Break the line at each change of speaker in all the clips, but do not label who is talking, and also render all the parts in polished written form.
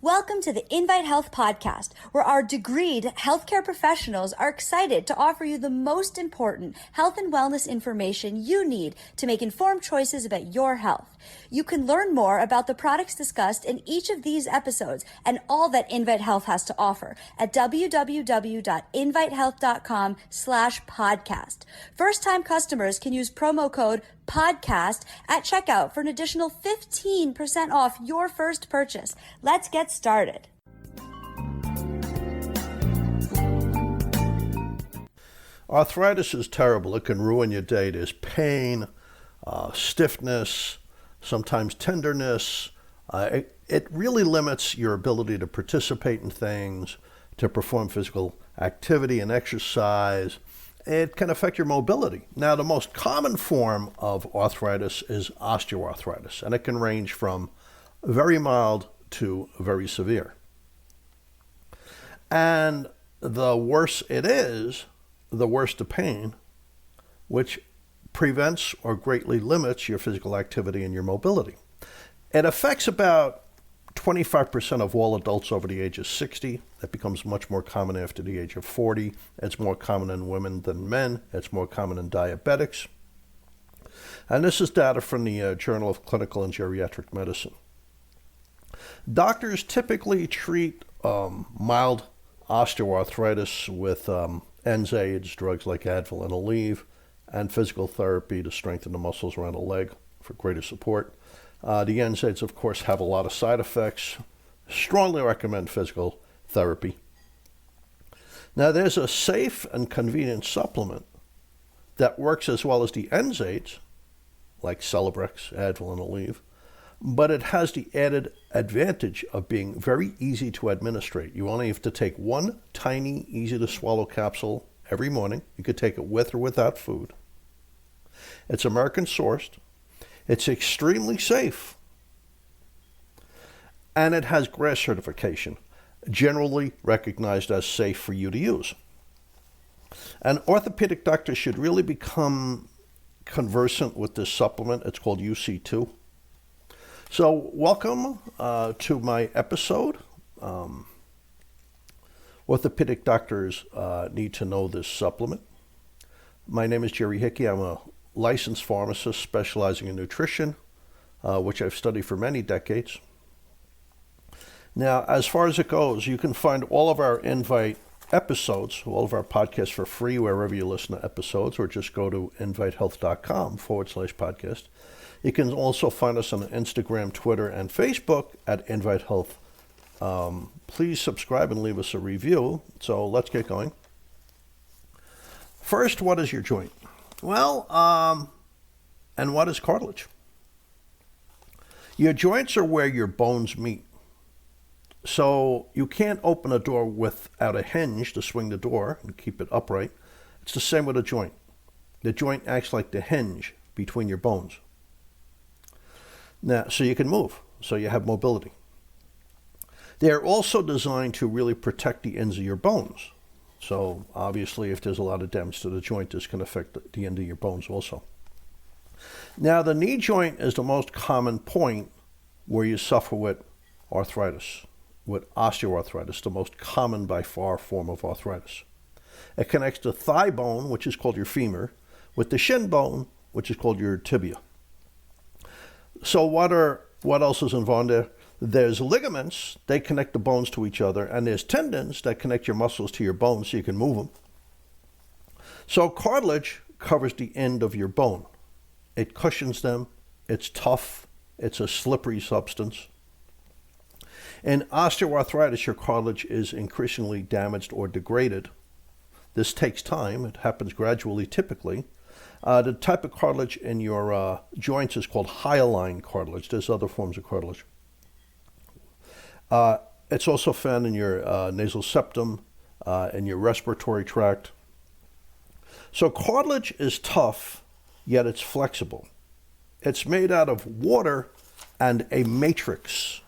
Welcome to the Invite Health podcast, where our degreed healthcare professionals are excited to offer you the most important health and wellness information you need to make informed choices about your health. You can learn more about the products discussed in each of these episodes and all that Invite Health has to offer at www.invitehealth.com/podcast. First-time customers can use promo code podcast at checkout for an additional 15% off your first purchase. Let's get started.
Arthritis is terrible. It can ruin your day. There's pain, stiffness, sometimes tenderness. It really limits your ability to participate in things, to perform physical activity and exercise. It can affect your mobility. Now, the most common form of arthritis is osteoarthritis, and it can range from very mild to very severe. And the worse it is, the worse the pain, which prevents or greatly limits your physical activity and your mobility. It affects about 25% of all adults over the age of 60. It becomes much more common after the age of 40. It's more common in women than men. It's more common in diabetics. And this is data from the Journal of Clinical and Geriatric Medicine. Doctors typically treat mild osteoarthritis with NSAIDs, drugs like Advil and Aleve, and physical therapy to strengthen the muscles around the leg for greater support. The NSAIDs, of course, have a lot of side effects. Strongly recommend physical therapy. Now, there's a safe and convenient supplement that works as well as the NSAIDs, like Celebrex, Advil, and Aleve, but it has the added advantage of being very easy to administrate. You only have to take one tiny, easy-to-swallow capsule every morning. You could take it with or without food. It's American-sourced. It's extremely safe, and it has GRAS certification, generally recognized as safe for you to use. And orthopedic doctors should really become conversant with this supplement. It's called UC2. So welcome to my episode. Orthopedic doctors need to know this supplement. My name is Jerry Hickey. I'm a licensed pharmacist specializing in nutrition, which I've studied for many decades. Now, as far as it goes, you can find all of our Invite episodes, all of our podcasts for free wherever you listen to episodes, or just go to invitehealth.com/podcast. You can also find us on Instagram, Twitter, and Facebook at Invite Health. Please subscribe and leave us a review. So let's get going. First, what is your joint? Well, and what is cartilage? Your joints are where your bones meet. So you can't open a door without a hinge to swing the door and keep it upright. It's the same with a joint. The joint acts like the hinge between your bones. Now, so you can move, so you have mobility. They're also designed to really protect the ends of your bones. So obviously, if there's a lot of damage to the joint, this can affect the end of your bones also. Now, the knee joint is the most common point where you suffer with arthritis, with osteoarthritis, the most common by far form of arthritis. It connects the thigh bone, which is called your femur, with the shin bone, which is called your tibia. So what else is involved there? There's ligaments, they connect the bones to each other, and there's tendons that connect your muscles to your bones so you can move them. So cartilage covers the end of your bone. It cushions them, it's tough, it's a slippery substance. In osteoarthritis, your cartilage is increasingly damaged or degraded. This takes time, it happens gradually typically. The type of cartilage in your joints is called hyaline cartilage. There's other forms of cartilage. It's also found in your nasal septum, in your respiratory tract. So cartilage is tough, yet it's flexible. It's made out of water and a matrix.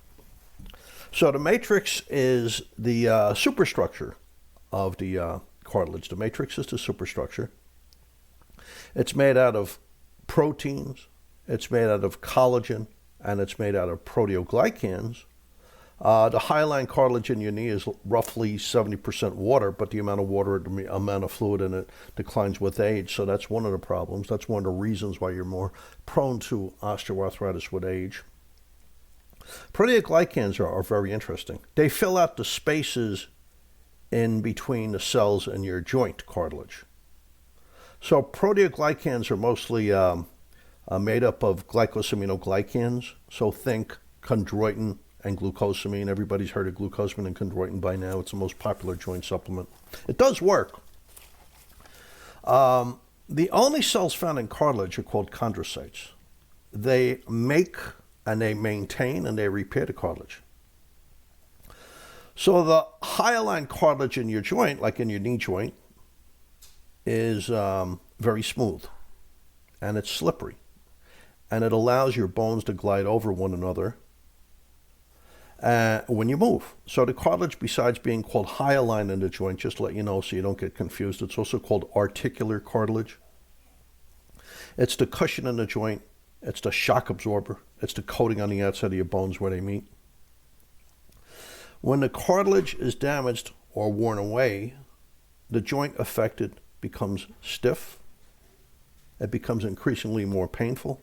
So the matrix is the superstructure of the cartilage. The matrix is the superstructure. It's made out of proteins, it's made out of collagen, and it's made out of proteoglycans. The hyaline cartilage in your knee is roughly 70% water, but the amount of water, the amount of fluid in it declines with age. So that's one of the problems. That's one of the reasons why you're more prone to osteoarthritis with age. Proteoglycans are very interesting. They fill out the spaces in between the cells in your joint cartilage. So proteoglycans are mostly made up of glycosaminoglycans. So think chondroitin and glucosamine. Everybody's heard of glucosamine and chondroitin by now. It's the most popular joint supplement. It does work. The only cells found in cartilage are called chondrocytes. They make and they maintain and they repair the cartilage. So the hyaline cartilage in your joint, like in your knee joint, is very smooth and it's slippery. And it allows your bones to glide over one another when you move. So the cartilage, besides being called hyaline in the joint, just to let you know so you don't get confused, it's also called articular cartilage. It's the cushion in the joint. It's the shock absorber. It's the coating on the outside of your bones where they meet. When the cartilage is damaged or worn away, the joint affected becomes stiff. It becomes increasingly more painful.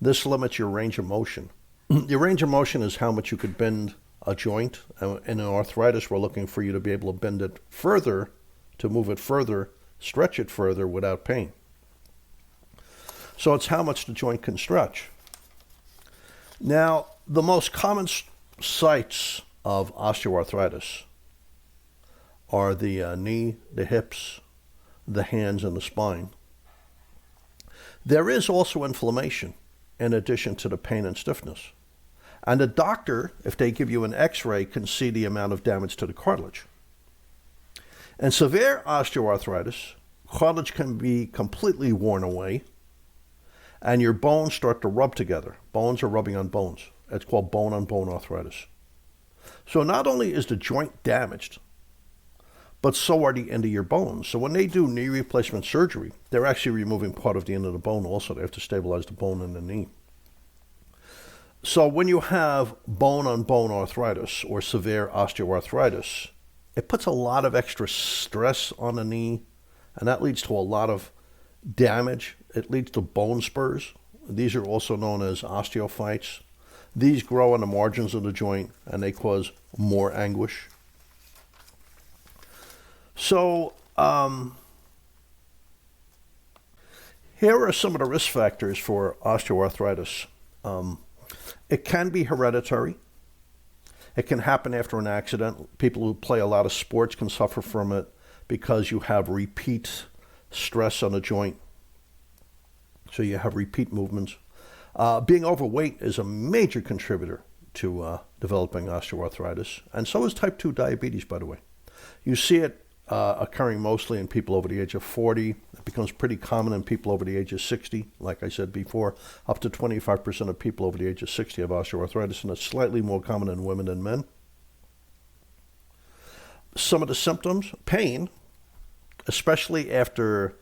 This limits your range of motion. Your range of motion is how much you could bend a joint. In an arthritis, we're looking for you to be able to bend it further, to move it further, stretch it further without pain. So it's how much the joint can stretch. Now, the most common sites of osteoarthritis are the knee, the hips, the hands, and the spine. There is also inflammation in addition to the pain and stiffness. And the doctor, if they give you an x-ray, can see the amount of damage to the cartilage. In severe osteoarthritis, cartilage can be completely worn away and your bones start to rub together. Bones are rubbing on bones. It's called bone-on-bone arthritis. So not only is the joint damaged, but so are the end of your bones. So when they do knee replacement surgery, they're actually removing part of the end of the bone also. They have to stabilize the bone in the knee. So when you have bone-on-bone arthritis or severe osteoarthritis, it puts a lot of extra stress on the knee, and that leads to a lot of damage. It leads to bone spurs. These are also known as osteophytes. These grow on the margins of the joint, and they cause more anguish. So here are some of the risk factors for osteoarthritis. It can be hereditary. It can happen after an accident. People who play a lot of sports can suffer from it because you have repeat stress on the joint. So you have repeat movements. Being overweight is a major contributor to developing osteoarthritis, and so is type 2 diabetes, by the way. You see it occurring mostly in people over the age of 40. It becomes pretty common in people over the age of 60. Like I said before, up to 25% of people over the age of 60 have osteoarthritis, and it's slightly more common in women than men. Some of the symptoms, pain, especially after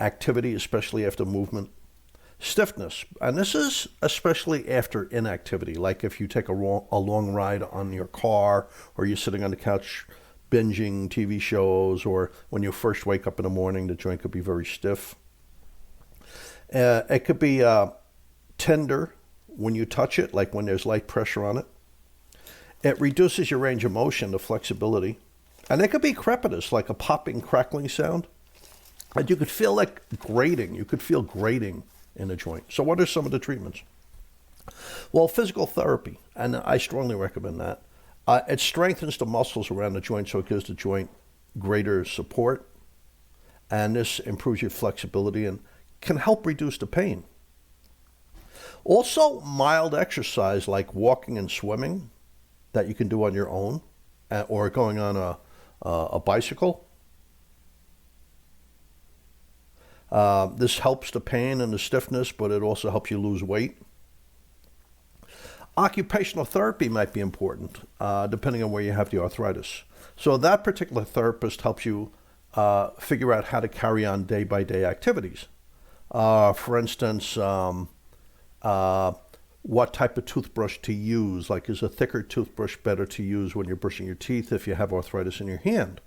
activity, especially after movement. Stiffness, and this is especially after inactivity, like if you take a long ride on your car, or you're sitting on the couch binging TV shows, or when you first wake up in the morning, the joint could be very stiff. It could be tender when you touch it, like when there's light pressure on it. It reduces your range of motion, the flexibility. And it could be crepitous, like a popping, crackling sound. And you could feel like grating. You could feel grating in the joint. So what are some of the treatments? Well, physical therapy, and I strongly recommend that. It strengthens the muscles around the joint, so it gives the joint greater support. And this improves your flexibility and can help reduce the pain. Also, mild exercise like walking and swimming that you can do on your own, or going on a bicycle. This helps the pain and the stiffness, but it also helps you lose weight. Occupational therapy might be important, depending on where you have the arthritis. So that particular therapist helps you figure out how to carry on day-by-day activities. For instance, what type of toothbrush to use. Like, is a thicker toothbrush better to use when you're brushing your teeth if you have arthritis in your hand?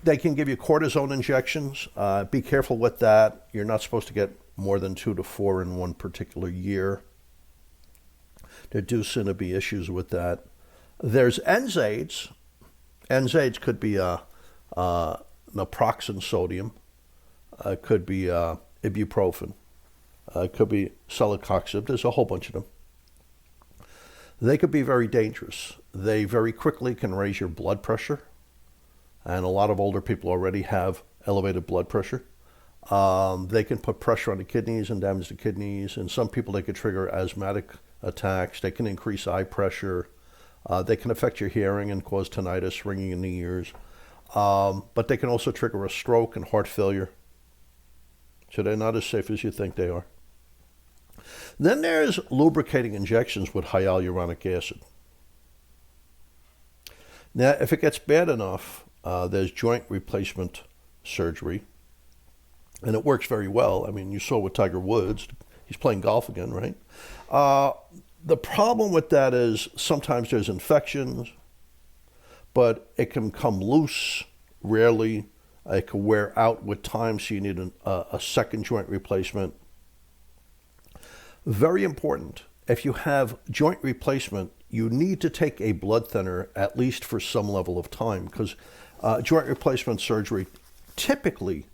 They can give you cortisone injections. Be careful with that. You're not supposed to get more than 2 to 4 in one particular year. There do seem to be issues with that. There's NSAIDs. NSAIDs could be naproxen sodium. It could be ibuprofen. It could be celecoxib. There's a whole bunch of them. They could be very dangerous. They very quickly can raise your blood pressure. And a lot of older people already have elevated blood pressure. They can put pressure on the kidneys and damage the kidneys. And some people, they could trigger asthmatic attacks. They can increase eye pressure. They can affect your hearing and cause tinnitus, ringing in the ears. But they can also trigger a stroke and heart failure. So they're not as safe as you think they are. Then there's lubricating injections with hyaluronic acid. Now, if it gets bad enough, there's joint replacement surgery, and it works very well. I mean, you saw with Tiger Woods, he's playing golf again, right? The problem with that is sometimes there's infections, but it can come loose, rarely. It can wear out with time, so you need a second joint replacement. Very important, if you have joint replacement, you need to take a blood thinner at least for some level of time, because joint replacement surgery typically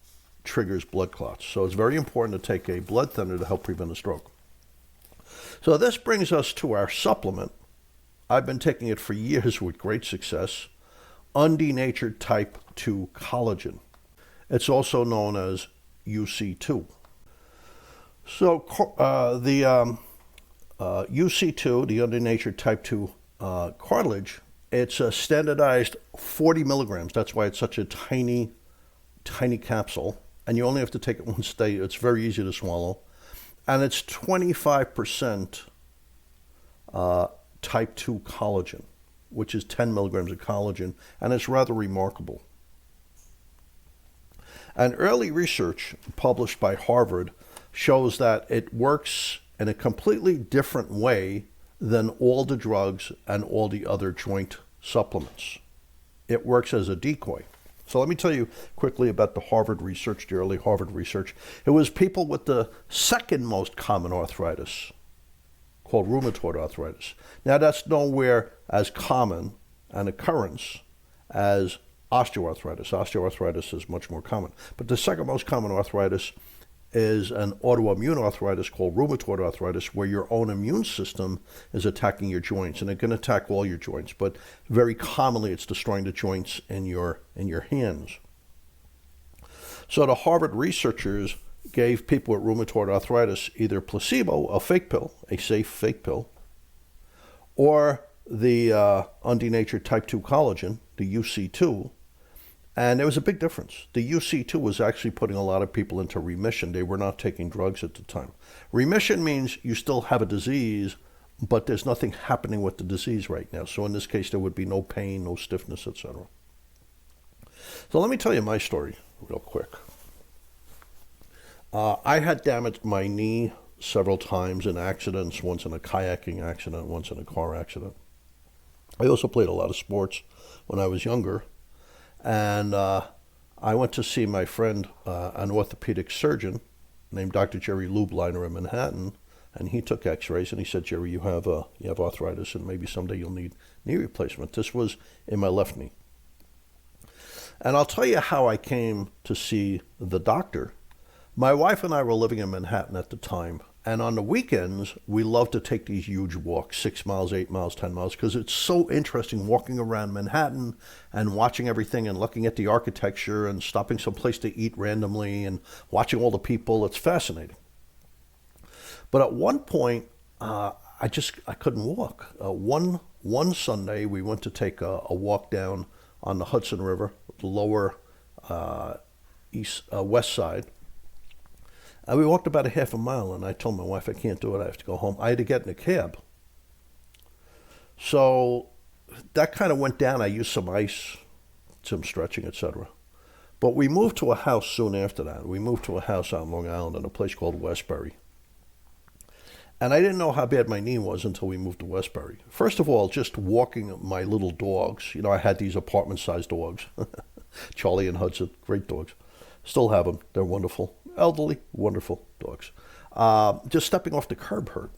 triggers blood clots. So it's very important to take a blood thinner to help prevent a stroke. So this brings us to our supplement. I've been taking it for years with great success. Undenatured type 2 collagen. It's also known as UC2. So the UC2, the undenatured type 2 cartilage, it's a standardized 40 milligrams. That's why it's such a tiny, tiny capsule. And you only have to take it once a day. It's very easy to swallow. And it's 25% type 2 collagen, which is 10 milligrams of collagen. And it's rather remarkable. And early research published by Harvard shows that it works in a completely different way than all the drugs and all the other joint supplements. It works as a decoy. So let me tell you quickly about the Harvard research, the early Harvard research. It was people with the second most common arthritis, called rheumatoid arthritis. Now that's nowhere as common an occurrence as osteoarthritis. Osteoarthritis is much more common. But the second most common arthritis is an autoimmune arthritis called rheumatoid arthritis, where your own immune system is attacking your joints, and it can attack all your joints, but very commonly it's destroying the joints in your hands. So the Harvard researchers gave people with rheumatoid arthritis either placebo, a fake pill, a safe fake pill, or the undenatured type 2 collagen, the UC2, and there was a big difference. The UC2 was actually putting a lot of people into remission. They were not taking drugs at the time. Remission means you still have a disease, but there's nothing happening with the disease right now. So in this case, there would be no pain, no stiffness, etc. So let me tell you my story real quick. I had damaged my knee several times in accidents, once in a kayaking accident, once in a car accident. I also played a lot of sports when I was younger. And I went to see my friend, an orthopedic surgeon named Dr. Jerry Lubliner in Manhattan, and he took x-rays and he said, Jerry, you have arthritis and maybe someday you'll need knee replacement. This was in my left knee. And I'll tell you how I came to see the doctor. My wife and I were living in Manhattan at the time, and on the weekends, we loved to take these huge walks, 6 miles, 8 miles, 10 miles, because it's so interesting walking around Manhattan and watching everything and looking at the architecture and stopping someplace to eat randomly and watching all the people. It's fascinating. But at one point, I couldn't walk. One Sunday, we went to take a walk down on the Hudson River, the lower west side. And we walked about a half a mile, and I told my wife, I can't do it, I have to go home. I had to get in a cab. So that kind of went down. I used some ice, some stretching, etc. But we moved to a house soon after that. We moved to a house out in Long Island in a place called Westbury. And I didn't know how bad my knee was until we moved to Westbury. First of all, just walking my little dogs. I had these apartment-sized dogs. Charlie and Hudson, great dogs. Still have them. They're wonderful. Elderly, wonderful dogs. Just stepping off the curb hurt.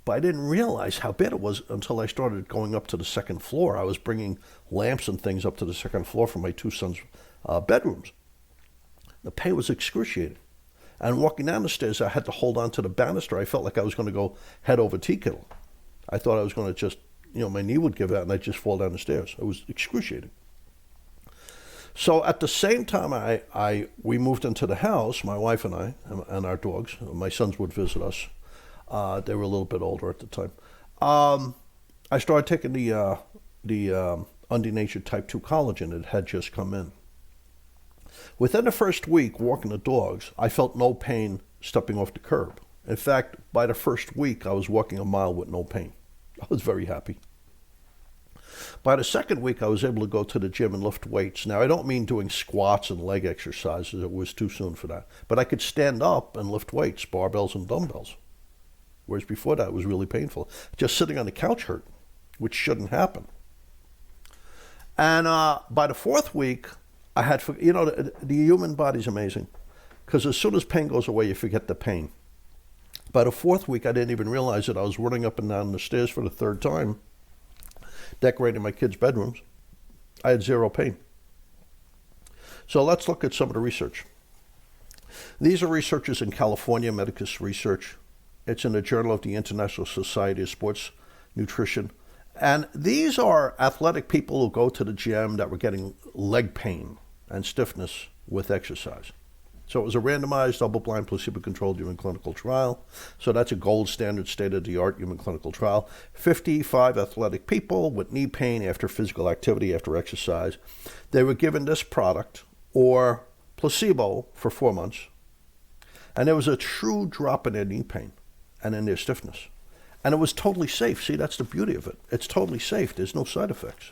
But I didn't realize how bad it was until I started going up to the second floor. I was bringing lamps and things up to the second floor from my two sons' bedrooms. The pain was excruciating. And walking down the stairs, I had to hold on to the banister. I felt like I was going to go head over tea kettle. I thought I was going to just, my knee would give out and I'd just fall down the stairs. It was excruciating. So at the same time we moved into the house, my wife and I, and our dogs. My sons would visit us. They were a little bit older at the time. I started taking the Undenatured Type 2 collagen. It had just come in. Within the first week walking the dogs, I felt no pain stepping off the curb. In fact, by the first week, I was walking a mile with no pain. I was very happy. By the second week, I was able to go to the gym and lift weights. Now, I don't mean doing squats and leg exercises. It was too soon for that. But I could stand up and lift weights, barbells and dumbbells. Whereas before that, it was really painful. Just sitting on the couch hurt, which shouldn't happen. And by the fourth week, I had, the human body's amazing. Because as soon as pain goes away, you forget the pain. By the fourth week, I didn't even realize that I was running up and down the stairs for the third time, decorating my kids' bedrooms. I had zero pain. So let's look at some of the research. These are researchers in California, Medicus Research. It's in the Journal of the International Society of Sports Nutrition. And these are athletic people who go to the gym that were getting leg pain and stiffness with exercise. So it was a randomized, double-blind, placebo-controlled human clinical trial. So that's a gold standard, state-of-the-art human clinical trial. 55 athletic people with knee pain after physical activity, after exercise. They were given this product or placebo for 4 months. And there was a true drop in their knee pain and in their stiffness. And it was totally safe. See, that's the beauty of it. It's totally safe. There's no side effects.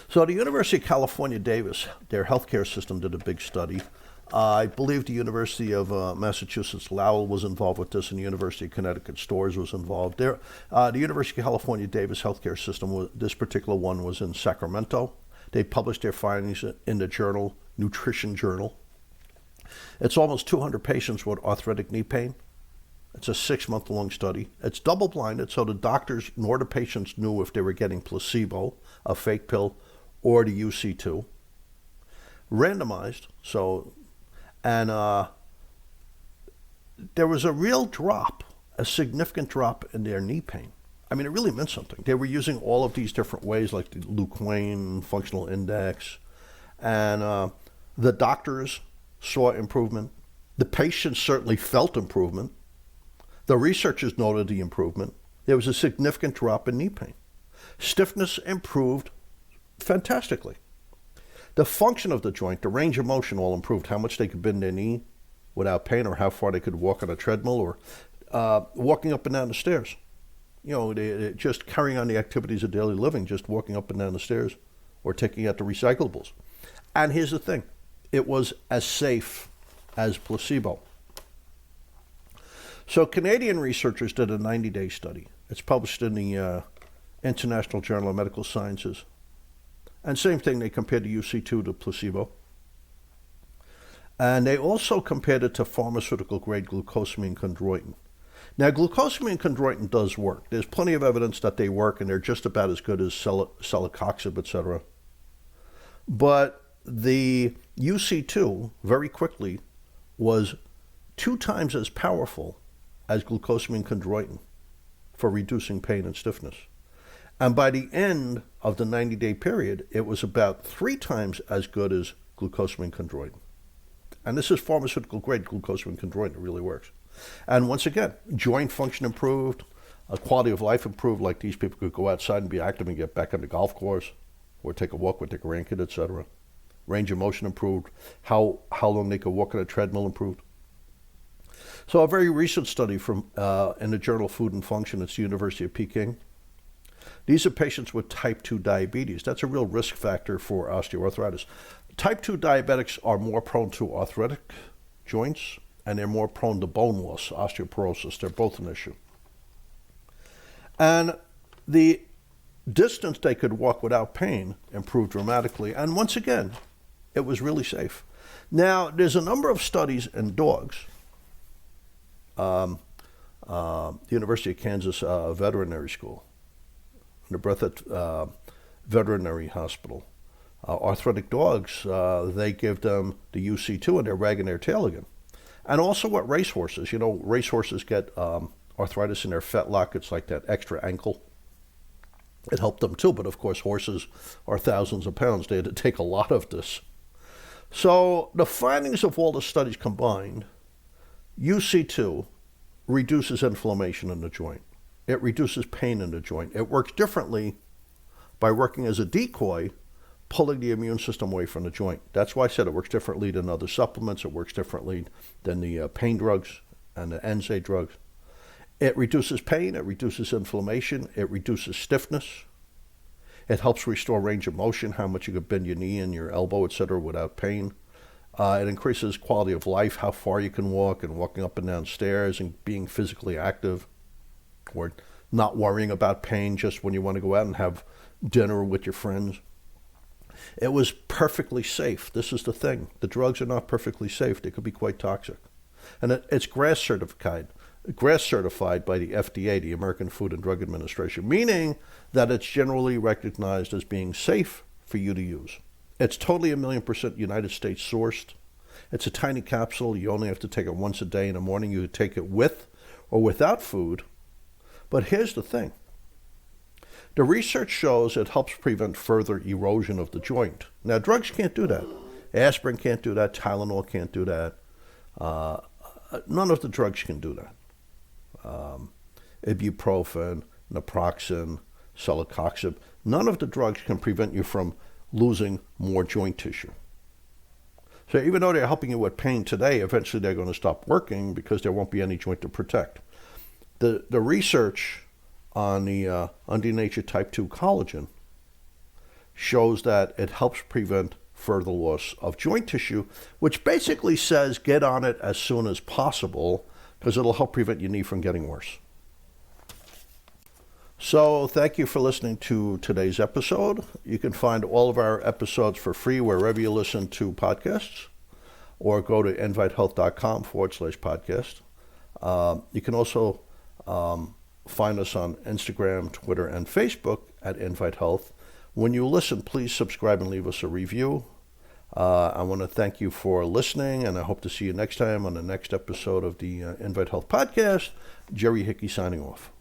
So the University of California, Davis, their healthcare system did a big study. I believe the University of Massachusetts, Lowell was involved with this, and the University of Connecticut, Spurs was involved. The University of California, Davis healthcare system, this particular one was in Sacramento. They published their findings in the journal, Nutrition Journal. It's almost 200 patients with arthritic knee pain. It's a 6-month-long study. It's double-blinded, so the doctors nor the patients knew if they were getting placebo, a fake pill, or the UC2. Randomized, and there was a real drop, a significant drop in their knee pain. I mean, it really meant something. They were using all of these different ways, like the Lubricating, functional index, and the doctors saw improvement. The patients certainly felt improvement. The researchers noted the improvement. There was a significant drop in knee pain. Stiffness improved fantastically. The function of the joint, the range of motion all improved. How much they could bend their knee without pain, or how far they could walk on a treadmill, or walking up and down the stairs. They just carrying on the activities of daily living, just walking up and down the stairs or taking out the recyclables. And here's the thing. It was as safe as placebo. So Canadian researchers did a 90-day study. It's published in the International Journal of Medical Sciences. And same thing, they compared the UC2 to placebo. And they also compared it to pharmaceutical-grade glucosamine chondroitin. Now, glucosamine chondroitin does work. There's plenty of evidence that they work, and they're just about as good as celecoxib, etc. But the UC2, very quickly, was 2 times as powerful as glucosamine chondroitin for reducing pain and stiffness. And by the end of the 90-day period, it was about 3 times as good as glucosamine chondroitin. And this is pharmaceutical-grade glucosamine chondroitin. It really works. And once again, joint function improved, quality of life improved, like these people could go outside and be active and get back on the golf course or take a walk with their grandkid, etc. Range of motion improved. How long they could walk on a treadmill improved. So a very recent study from in the journal Food and Function, it's the University of Peking. These are patients with type 2 diabetes. That's a real risk factor for osteoarthritis. Type 2 diabetics are more prone to arthritic joints, and they're more prone to bone loss, osteoporosis. They're both an issue. And the distance they could walk without pain improved dramatically. And once again, it was really safe. Now, there's a number of studies in dogs. The University of Kansas Veterinary School, the Breathitt Veterinary Hospital. Arthritic dogs, they give them the UC2 and they're wagging their tail again. And also what racehorses. You know, racehorses get arthritis in their fetlock. It's like that extra ankle. It helped them too, but of course horses are thousands of pounds. They had to take a lot of this. So the findings of all the studies combined, UC2 reduces inflammation in the joint. It reduces pain in the joint. It works differently by working as a decoy, pulling the immune system away from the joint. That's why I said it works differently than other supplements. It works differently than the pain drugs and the NSAID drugs. It reduces pain, it reduces inflammation, it reduces stiffness. It helps restore range of motion, how much you could bend your knee and your elbow, etc., without pain. It increases quality of life, how far you can walk, and walking up and down stairs and being physically active, or not worrying about pain just when you want to go out and have dinner with your friends. It was perfectly safe. This is the thing. The drugs are not perfectly safe. They could be quite toxic. And it's GRAS certified by the FDA, the American Food and Drug Administration, meaning that it's generally recognized as being safe for you to use. It's totally 1,000,000% United States sourced. It's a tiny capsule. You only have to take it once a day in the morning. You could take it with or without food. But here's the thing. The research shows it helps prevent further erosion of the joint. Now, drugs can't do that. Aspirin can't do that. Tylenol can't do that. None of the drugs can do that. Ibuprofen, naproxen, celecoxib, none of the drugs can prevent you from losing more joint tissue. So even though they're helping you with pain today, eventually they're going to stop working because there won't be any joint to protect. The research on the undenatured type 2 collagen shows that it helps prevent further loss of joint tissue, which basically says get on it as soon as possible because it'll help prevent your knee from getting worse. So thank you for listening to today's episode. You can find all of our episodes for free wherever you listen to podcasts, or go to invitehealth.com/podcast. You can also find us on Instagram, Twitter, and Facebook at Invite Health. When you listen, please subscribe and leave us a review. I want to thank you for listening, and I hope to see you next time on the next episode of the Invite Health podcast. Jerry Hickey signing off.